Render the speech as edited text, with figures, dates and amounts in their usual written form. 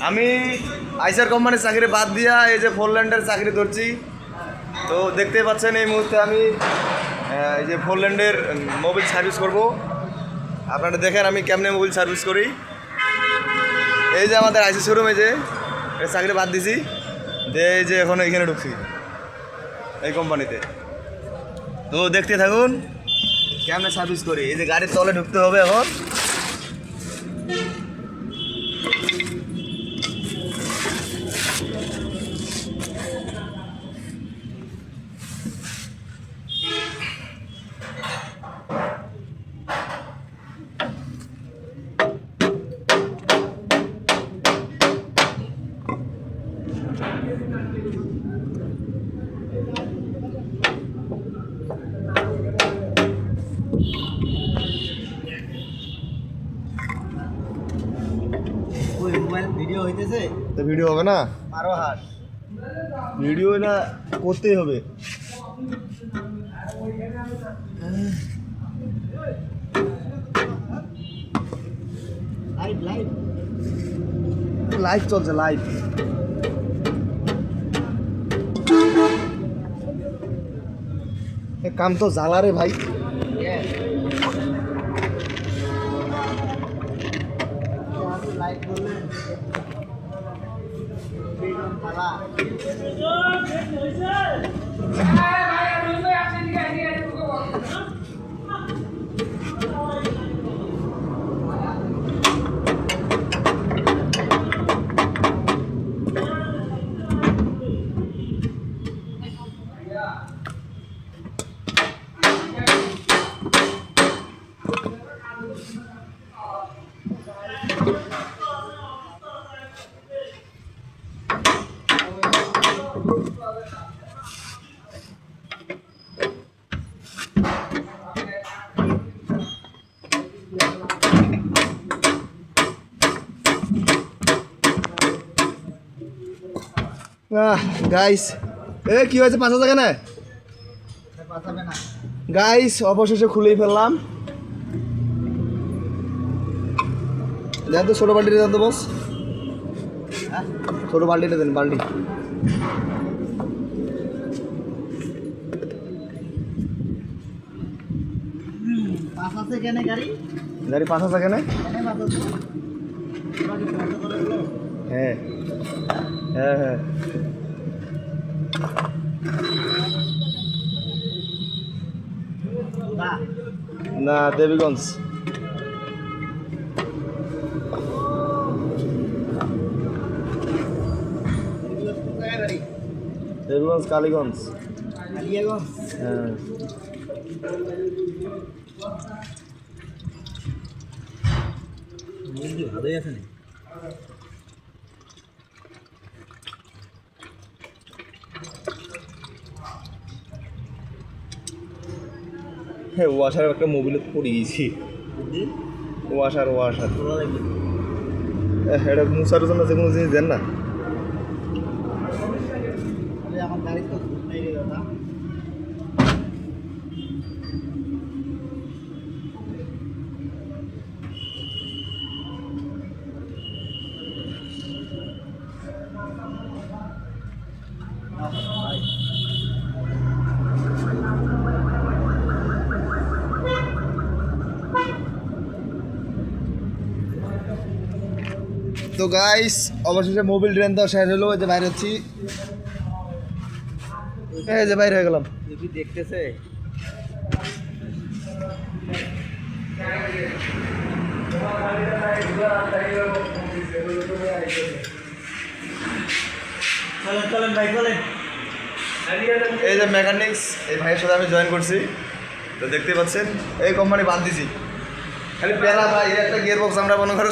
আমি আইসার কোম্পানির চাকরি বাদ দিয়া এই যে ফোরল্যান্ডের চাকরি ধরছি। তো দেখতেই পাচ্ছেন এই মুহূর্তে আমি এই যে ফোরল্যান্ডের মোবিল সার্ভিস করব। আপনারা দেখেন আমি কেমনে মোবিল সার্ভিস করি। এই যে আমাদের আইসি শোরুম, এই যে চাকরি বাদ দিছি, এই যে এখন এইখানে ঢুকছি এই কোম্পানিতে। তো দেখতে থাকুন কেমনে সার্ভিস করি। এই যে গাড়ির তলে ঢুকতে হবে এখন। ভিডিও হইতেছে তো ভিডিও হবে না, আরো হাস ভিডিও না করতেই হবে। লাইভ লাইভ লাইভ চলছে, লাইভ। কাম তো জ্বালা রে ভাই। লাইভ করলেন পালা গাইস কি হয়েছে 5,000 কেন পাঠাবে না গাইস? অবশেষে খুলেই ফেললাম। দেন তো ছোট বাল্টিটা দেন তো বস, ছোট বাল্টিটা দেন, বাল্টি। পাঁচ আছে কেন গাড়ি গাড়ি 5,000 কেন? কেন পাঁচ আছে তোরা কি বন্ধ করে দিলো হ্যাঁ হ্যাঁ হ্যাঁ। না না, দেবীগঞ্জ। গাড়ি দেবীগঞ্জ কালীগঞ্জ। কালিয়াগঞ্জ হ্যাঁ। বন্ধু ভালোই আছে না হ্যাঁ, ওয়াশার একটা মোবিলে পড়ে গেছি। ওয়াশার ওয়াশার ভালো লাগবে এটা মুসার জন্য যে কোনো জিনিস দেন না। আমার গাড়ি তো নাই রে দাদা তো গাইস অবশেষে মোবিল ড্রেন দেওয়া শেষ হলো। এই যে বাইরে হচ্ছি, এই যে বাইরে হয়ে গেলাম। তুই দেখতেছে চলেন চলেন ভাই চলেন এই যে মেকানিক্স, এই ভাইয়ের সাথে আমি জয়েন করছি। তো দেখতে পাচ্ছেন এই কোম্পানি বাদ দিছি, খালি পেলা ভাই একটা গিয়ার বক্স আমরা মনে করো